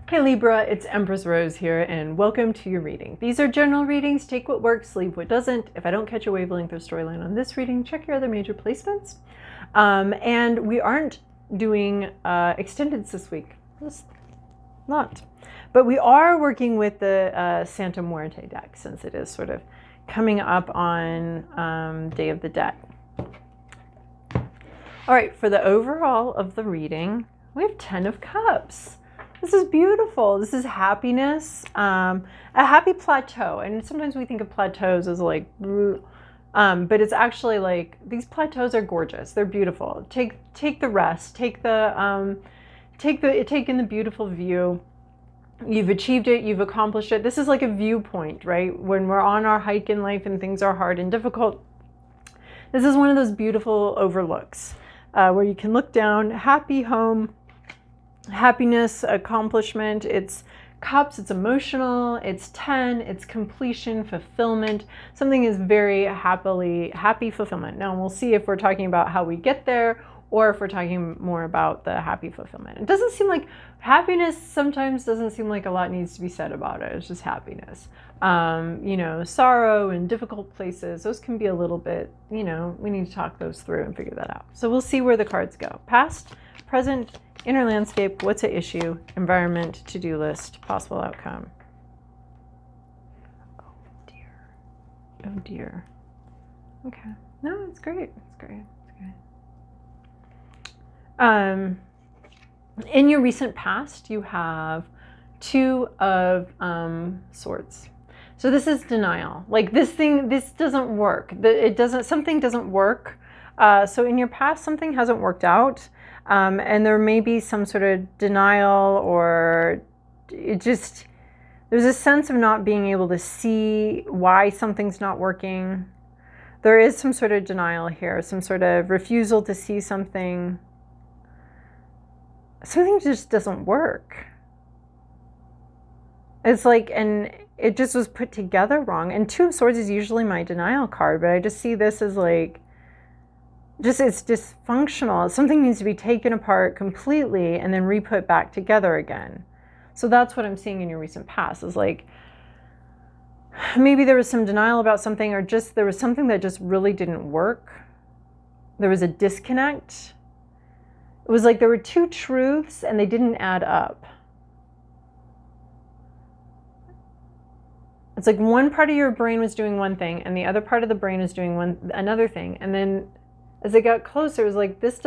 Hey Libra, it's Empress Rose here, and welcome to your reading. These are general readings. Take what works, leave what doesn't. If I don't catch a wavelength or storyline on this reading, check your other major placements. And we aren't doing extendeds this week. Just not. But we are working with the Santa Muerte deck, since it is sort of coming up on Day of the Dead. All right, for the overall of the reading, we have 10 of Cups. This is beautiful. This is happiness, a happy plateau. And sometimes we think of plateaus as like, but it's actually like, these plateaus are gorgeous. They're beautiful. Take the rest. Take in the beautiful view. You've achieved it. You've accomplished it. This is like a viewpoint, right? When we're on our hike in life and things are hard and difficult, this is one of those beautiful overlooks where you can look down, happy home, happiness, accomplishment. It's Cups, it's emotional, it's 10, it's completion, fulfillment. Something is very happy fulfillment. Now we'll see if we're talking about how we get there or if we're talking more about the happy fulfillment. It doesn't seem like happiness sometimes doesn't seem like a lot needs to be said about it. It's just happiness. Sorrow and difficult places, those can be a little bit, we need to talk those through and figure that out. So we'll see where the cards go. Past, present, inner landscape, what's at issue, environment, to-do list, possible outcome. Oh dear. Oh dear. Okay. No, it's great. It's great. It's great. In your recent past, you have 2 of Swords. So this is denial. Like this doesn't work. Something doesn't work. So in your past, something hasn't worked out. And there may be some sort of denial, or there's a sense of not being able to see why something's not working. There is some sort of denial here, some sort of refusal to see something. Something just doesn't work. It's like, and it just was put together wrong. And 2 of Swords is usually my denial card, but I just see this as like, it's dysfunctional. Something needs to be taken apart completely and then re-put back together again. So that's what I'm seeing in your recent past, is like maybe there was some denial about something, or just there was something that just really didn't work. There was a disconnect. It was like there were 2 truths and they didn't add up. It's like one part of your brain was doing one thing and the other part of the brain is doing another thing, and then as they got closer, it was like, these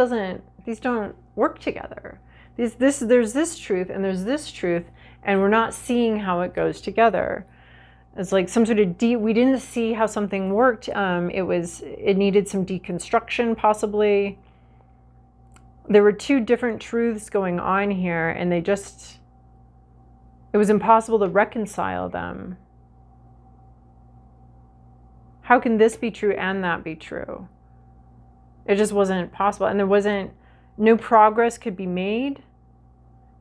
don't work together. There's this truth and there's this truth, and we're not seeing how it goes together. It's like some sort of we didn't see how something worked. It needed some deconstruction, possibly. There were 2 different truths going on here, and it was impossible to reconcile them. How can this be true and that be true? It just wasn't possible. And no progress could be made.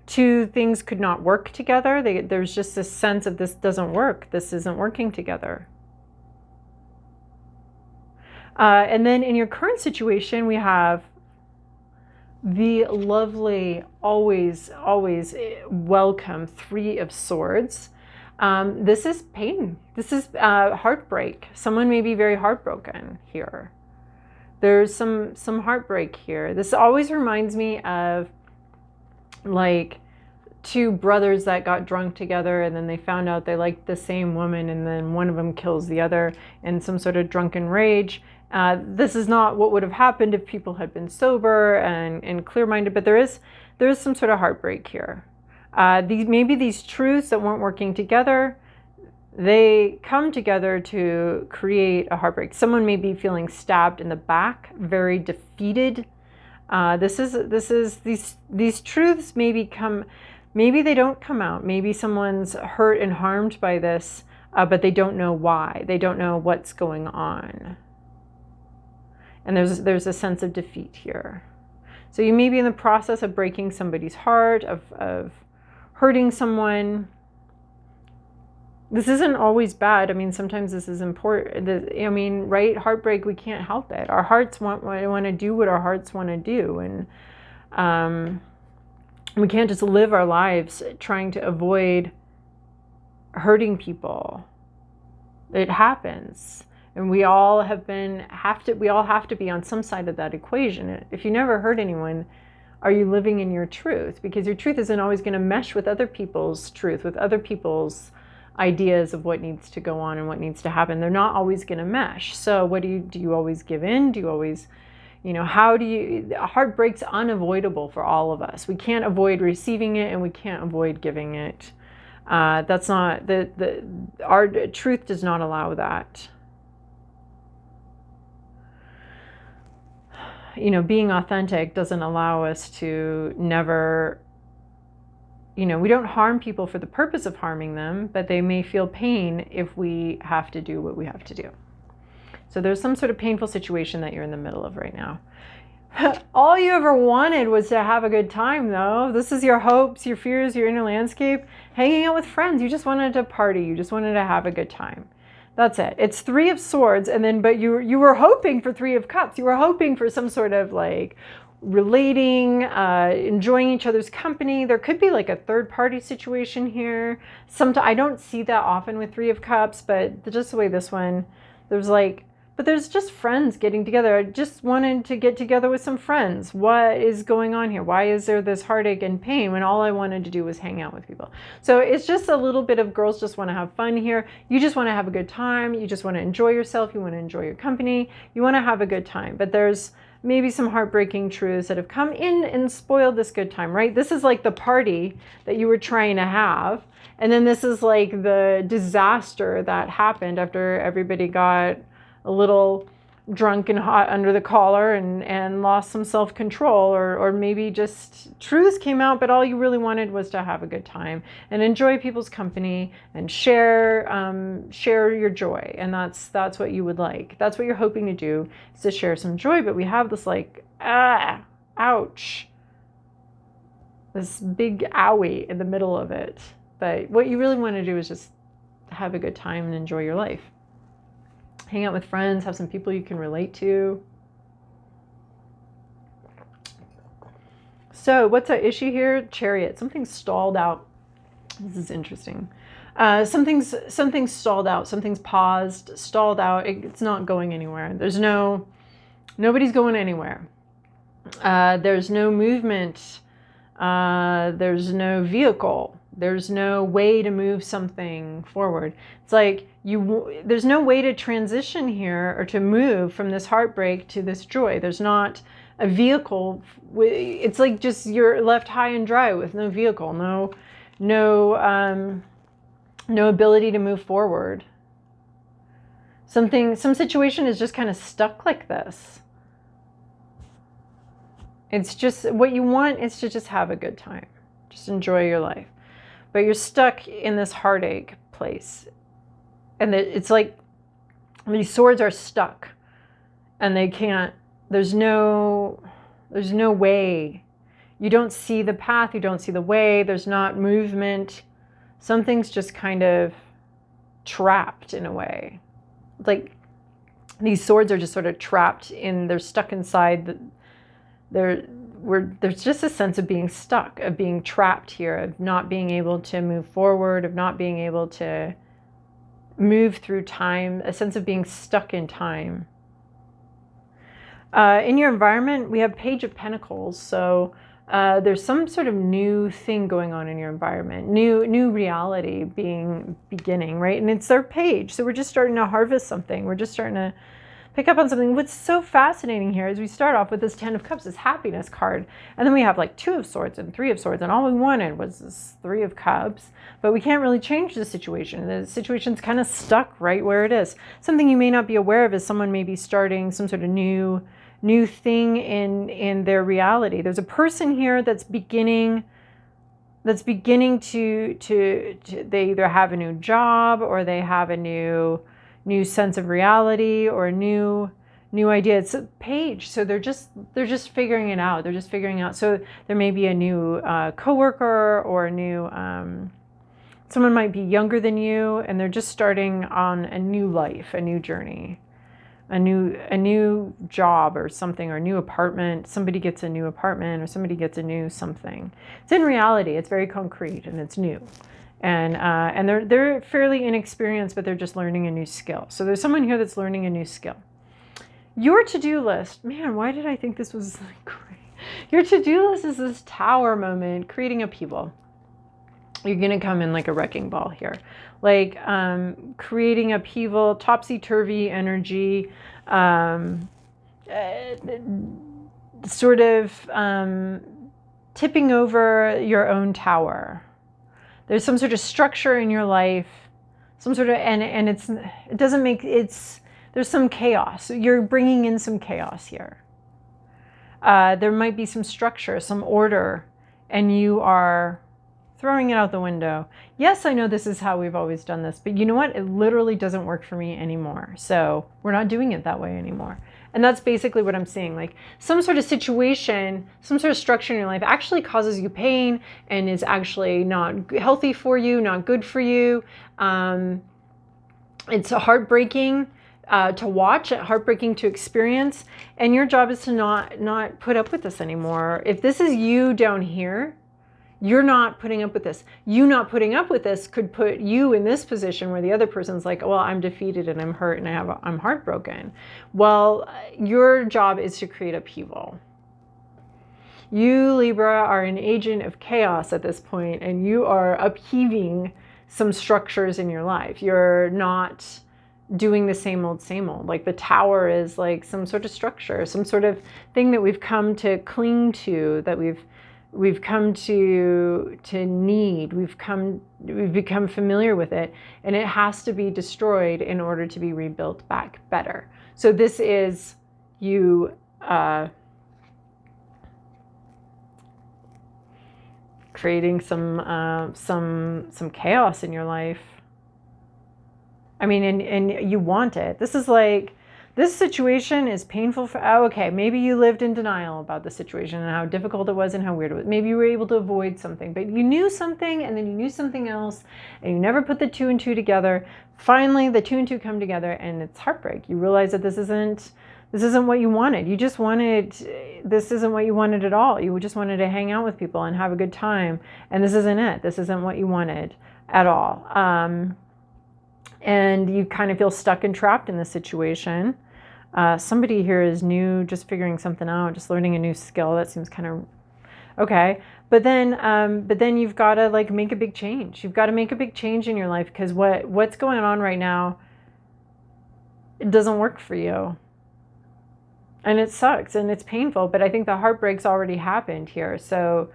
2 things could not work together. There's just this sense of this doesn't work. This isn't working together. And then in your current situation, we have the lovely, always welcome 3 of Swords. This is pain. This is heartbreak. Someone may be very heartbroken here. There's some heartbreak here. This always reminds me of like 2 brothers that got drunk together, and then they found out they liked the same woman, and then one of them kills the other in some sort of drunken rage. This is not what would have happened if people had been sober and clear-minded, but there is some sort of heartbreak here. Maybe these truths that weren't working together, they come together to create a heartbreak. Someone may be feeling stabbed in the back, very defeated. These truths maybe they don't come out. Maybe someone's hurt and harmed by this, but they don't know why. They don't know what's going on. And there's a sense of defeat here. So you may be in the process of breaking somebody's heart, of hurting someone. This isn't always bad. I mean, sometimes this is important. Right? Heartbreak, we can't help it. Our hearts want to do what our hearts want to do. And We can't just live our lives trying to avoid hurting people. It happens. And we all have to be on some side of that equation. If you never hurt anyone, are you living in your truth? Because your truth isn't always going to mesh with other people's truth, with other people's ideas of what needs to go on and what needs to happen. They're not always going to mesh. So what do you always give in? Do you always, heartbreak's unavoidable for all of us. We can't avoid receiving it and we can't avoid giving it. That's not, our truth does not allow that. Being authentic doesn't allow us to never, we don't harm people for the purpose of harming them, but they may feel pain if we have to do what we have to do. So there's some sort of painful situation that you're in the middle of right now. All you ever wanted was to have a good time, though. This is your hopes, your fears, your inner landscape. Hanging out with friends. You just wanted to party. You just wanted to have a good time. That's it. It's 3 of Swords, and then, but you were hoping for 3 of Cups. You were hoping for some sort of like relating, enjoying each other's company. There could be like a third-party situation here. I don't see that often with 3 of Cups, but just the way this one, but there's just friends getting together. I just wanted to get together with some friends. What is going on here? Why is there this heartache and pain when all I wanted to do was hang out with people? So it's just a little bit of girls just want to have fun here. You just want to have a good time. You just want to enjoy yourself. You want to enjoy your company. You want to have a good time. But there's maybe some heartbreaking truths that have come in and spoiled this good time, right? This is like the party that you were trying to have. And then this is like the disaster that happened after everybody got a little drunk and hot under the collar and lost some self-control, or maybe just truths came out, but all you really wanted was to have a good time and enjoy people's company and share your joy. And that's what you would like. That's what you're hoping to do, is to share some joy. But we have this like, ouch, this big owie in the middle of it. But what you really want to do is just have a good time and enjoy your life. Hang out with friends, have some people you can relate to. So what's our issue here? Chariot. Something's stalled out. This is interesting. Something's stalled out. Something's paused, stalled out. It's not going anywhere. Nobody's going anywhere. There's no movement. There's no vehicle. There's no way to move something forward. It's like there's no way to transition here or to move from this heartbreak to this joy. There's not a vehicle. It's like just you're left high and dry with no vehicle, no ability to move forward. Some situation is just kind of stuck like this. It's just what you want is to just have a good time. Just enjoy your life. But you're stuck in this heartache place. And it's like these swords are stuck. And they can't, there's no way. You don't see the path, you don't see the way, there's not movement. Something's just kind of trapped in a way. Like these swords are just sort of trapped they're stuck inside. There's just a sense of being stuck, of being trapped here, of not being able to move forward, of not being able to move through time, a sense of being stuck in time. In your environment, we have Page of Pentacles. So there's some sort of new thing going on in your environment, new reality beginning, right? And it's their page. So we're just starting to harvest something. We're just starting to pick up on something. What's so fascinating here is we start off with this 10 of Cups, this happiness card, and then we have like 2 of Swords and 3 of Swords, and all we wanted was this 3 of Cups, but we can't really change the situation. The situation's kind of stuck right where it is. Something you may not be aware of is someone may be starting some sort of new thing in their reality. There's a person here that's beginning to they either have a new job or they have a new sense of reality or a new idea. It's a page, so they're just figuring it out. They're just figuring out. So there may be a new coworker or a new someone might be younger than you, and they're just starting on a new life, a new journey. a new job or something, or a new apartment. Somebody gets a new apartment, or somebody gets a new something. It's in reality, it's very concrete and it's new. And they're fairly inexperienced, but they're just learning a new skill. So there's someone here that's learning a new skill. Your to-do list, man, why did I think this was great? Your to-do list is this tower moment, creating upheaval. You're going to come in like a wrecking ball here, like creating upheaval, topsy-turvy energy, sort of tipping over your own tower. There's some sort of structure in your life, some sort of, and it doesn't make, there's some chaos. You're bringing in some chaos here. There might be some structure, some order, and you are throwing it out the window. Yes, I know this is how we've always done this, but you know what? It literally doesn't work for me anymore. So we're not doing it that way anymore. And that's basically what I'm seeing. Like some sort of situation, some sort of structure in your life actually causes you pain and is actually not healthy for you, not good for you. It's heartbreaking to watch, heartbreaking to experience. And your job is to not put up with this anymore. If this is you down here, you're not putting up with this. You not putting up with this could put you in this position where the other person's like, well, I'm defeated and I'm hurt and I'm heartbroken. Well, your job is to create upheaval. You, Libra, are an agent of chaos at this point, and you are upheaving some structures in your life. You're not doing the same old, like the tower is like some sort of structure, some sort of thing that we've come to cling to, that we've come to need, we've become familiar with it, and it has to be destroyed in order to be rebuilt back better. So this is you creating some chaos in your life. I mean, and you want it. This is like, this situation is painful for, oh, okay, maybe you lived in denial about the situation and how difficult it was and how weird it was. Maybe you were able to avoid something, but you knew something and then you knew something else and you never put the two and two together. Finally, the two and two come together and it's heartbreak. You realize that this isn't what you wanted. You just wanted, this isn't what you wanted at all. You just wanted to hang out with people and have a good time. And this isn't it. This isn't what you wanted at all. And you kind of feel stuck and trapped in this situation. Somebody here is new, just figuring something out, just learning a new skill. That seems kind of okay. But then you've got to like make a big change. You've got to make a big change in your life, because what's going on right now, it doesn't work for you. And it sucks and it's painful, but I think the heartbreak's already happened here. So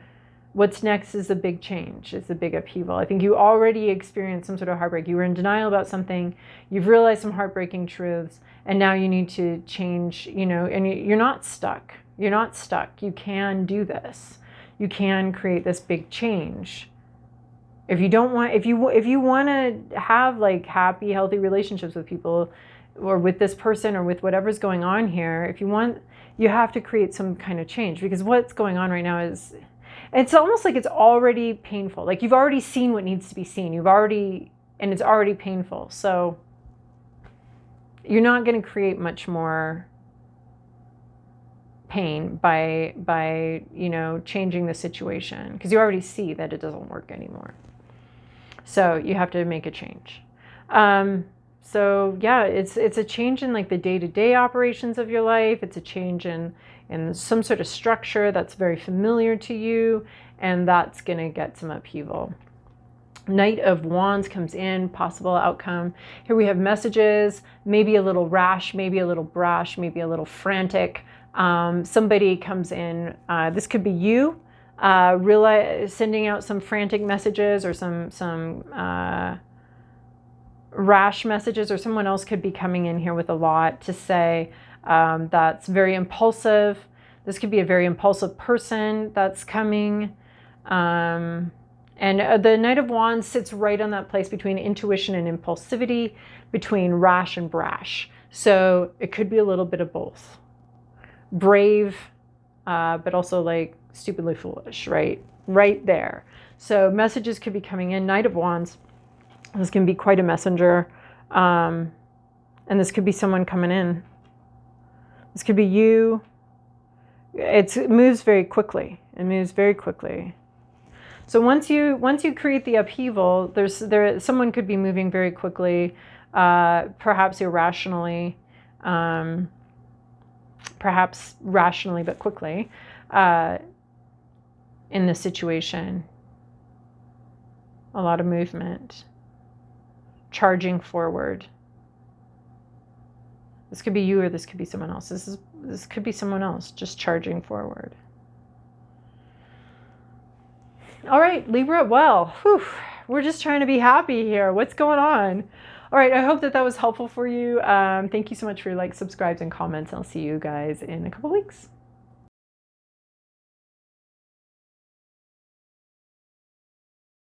what's next is a big change. It's a big upheaval. I think you already experienced some sort of heartbreak. You were in denial about something. You've realized some heartbreaking truths, and now you need to change, you know, and you're not stuck. You're not stuck. You can do this. You can create this big change. If you don't want, if you want to have like happy, healthy relationships with people, or with this person, or with whatever's going on here, if you want, you have to create some kind of change, because what's going on right now is, it's almost like it's already painful. Like you've already seen what needs to be seen. And it's already painful. So you're not going to create much more pain by you know, changing the situation, because you already see that it doesn't work anymore. So you have to make a change. So yeah, it's a change in like the day-to-day operations of your life. It's a change in some sort of structure that's very familiar to you, and that's going to get some upheaval. Knight of Wands comes in, possible outcome. Here we have messages, maybe a little rash, maybe a little brash, maybe a little frantic. Somebody comes in, this could be you, sending out some frantic messages, or some rash messages, or someone else could be coming in here with a lot to say, that's very impulsive. This could be a very impulsive person that's coming. And the Knight of Wands sits right on that place between intuition and impulsivity, between rash and brash. So it could be a little bit of both. Brave, but also like stupidly foolish, right? Right there. So messages could be coming in. Knight of Wands. This can be quite a messenger. And this could be someone coming in. This could be you. It moves very quickly. It moves very quickly. So once you create the upheaval, someone could be moving very quickly, perhaps irrationally, perhaps rationally but quickly, in this situation. A lot of movement, charging forward. This could be you, or this could be someone else. This could be someone else just charging forward. All right, Libra, well, whew, we're just trying to be happy here. What's going on? All right, I hope that was helpful for you. Thank you so much for your likes, subscribes, and comments. I'll see you guys in a couple weeks.